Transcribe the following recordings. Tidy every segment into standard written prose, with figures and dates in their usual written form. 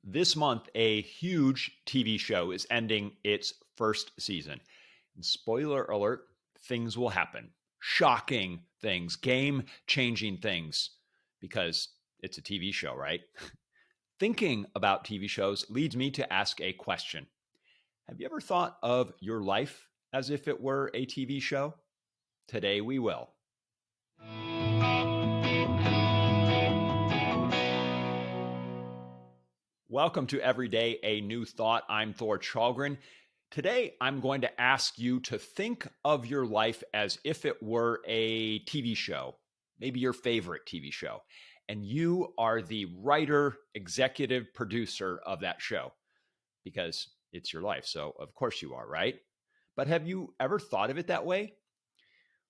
This month, a huge TV show is ending its first season. And spoiler alert, things will happen. Shocking things, game changing things, because it's a TV show, right? Thinking about TV shows leads me to ask a question. Have you ever thought of your life as if it were a TV show? Today we will. Welcome to Everyday a New Thought. I'm Thor Chalgren. Today, I'm going to ask you to think of your life as if it were a TV show, maybe your favorite TV show, and you are the writer, executive producer of that show because it's your life. So, of course, you are, right? But have you ever thought of it that way?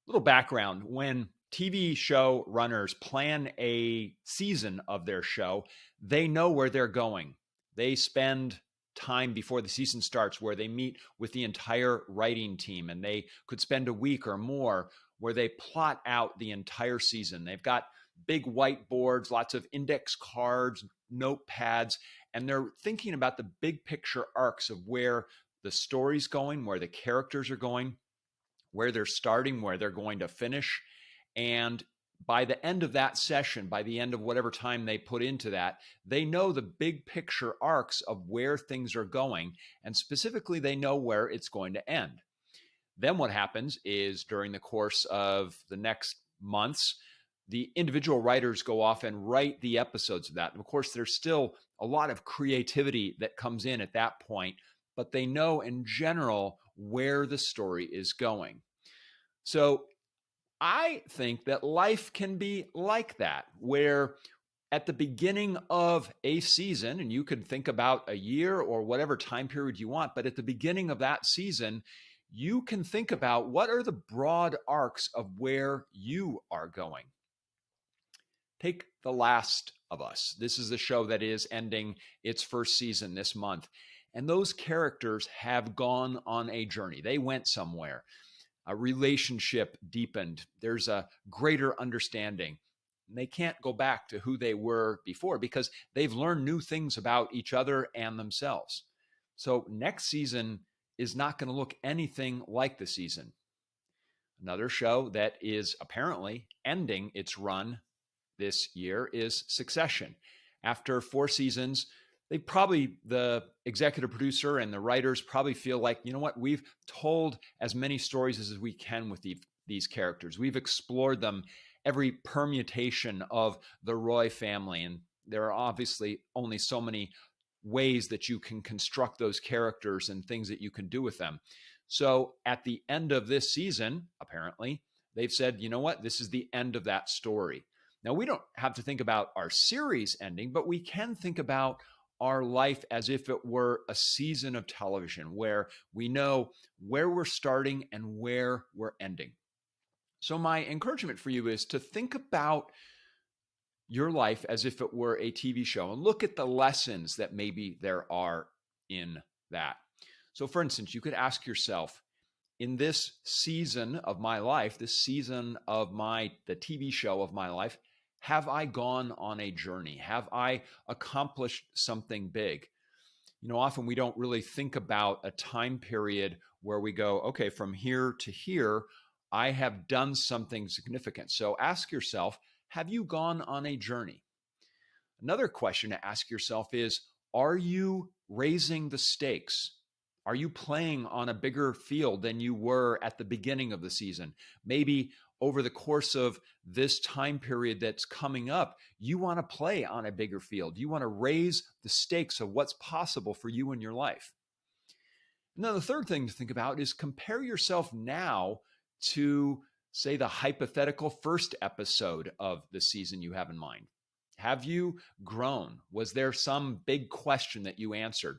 Little background: when TV show runners plan a season of their show, they know where they're going. They spend time before the season starts where they meet with the entire writing team, and they could spend a week or more where they plot out the entire season. They've got big whiteboards, lots of index cards, notepads, and they're thinking about the big picture arcs of where the story's going, where the characters are going, where they're starting, where they're going to finish. And by the end of that session, by the end of whatever time they put into that, they know the big picture arcs of where things are going. And specifically, they know where it's going to end. Then what happens is during the course of the next months, the individual writers go off and write the episodes of that. And of course, there's still a lot of creativity that comes in at that point, but they know in general where the story is going. So I think that life can be like that, where at the beginning of a season, and you can think about a year or whatever time period you want, but at the beginning of that season, you can think about what are the broad arcs of where you are going. Take The Last of Us. This is the show that is ending its first season this month. And those characters have gone on a journey. They went somewhere. A relationship deepened. There's a greater understanding. They can't go back to who they were before because they've learned new things about each other and themselves. So next season is not going to look anything like the season. Another show that is apparently ending its run this year is Succession. After 4 seasons, the executive producer and the writers probably feel like, you know what, we've told as many stories as we can with these characters. We've explored them, every permutation of the Roy family. And there are obviously only so many ways that you can construct those characters and things that you can do with them. So at the end of this season, apparently, they've said, you know what, this is the end of that story. Now, we don't have to think about our series ending, but we can think about our life as if it were a season of television where we know where we're starting and where we're ending. So my encouragement for you is to think about your life as if it were a TV show and look at the lessons that maybe there are in that. So for instance, you could ask yourself, in this season of my life, this season of the TV show of my life, have I gone on a journey? Have I accomplished something big? You know, often we don't really think about a time period where we go, okay, from here to here, I have done something significant. So ask yourself, have you gone on a journey? Another question to ask yourself is, are you raising the stakes? Are you playing on a bigger field than you were at the beginning of the season? Maybe over the course of this time period that's coming up, you want to play on a bigger field. You want to raise the stakes of what's possible for you in your life. And then the third thing to think about is compare yourself now to, say, the hypothetical first episode of the season you have in mind. Have you grown? Was there some big question that you answered?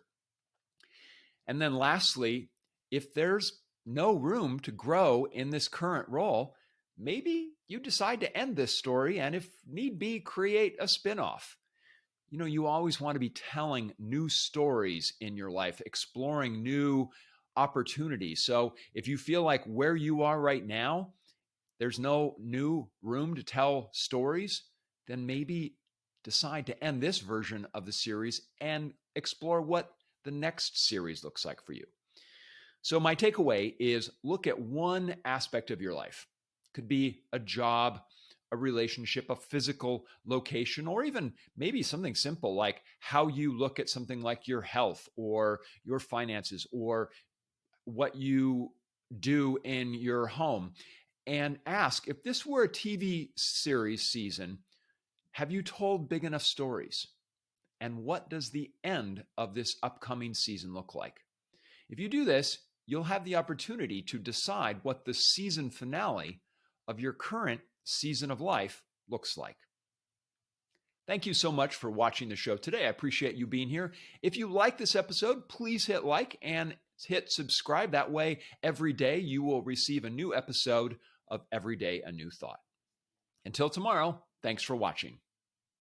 And then lastly, if there's no room to grow in this current role, maybe you decide to end this story and, if need be, create a spinoff. You know, you always want to be telling new stories in your life, exploring new opportunities. So if you feel like where you are right now, there's no new room to tell stories, then maybe decide to end this version of the series and explore what the next series looks like for you. So my takeaway is look at one aspect of your life. It could be a job, a relationship, a physical location, or even maybe something simple like how you look at something like your health or your finances or what you do in your home, and ask, if this were a TV series season, have you told big enough stories? And what does the end of this upcoming season look like? If you do this, you'll have the opportunity to decide what the season finale of your current season of life looks like. Thank you so much for watching the show today. I appreciate you being here. If you like this episode, please hit like and hit subscribe. That way, every day you will receive a new episode of Every Day a New Thought. Until tomorrow, thanks for watching.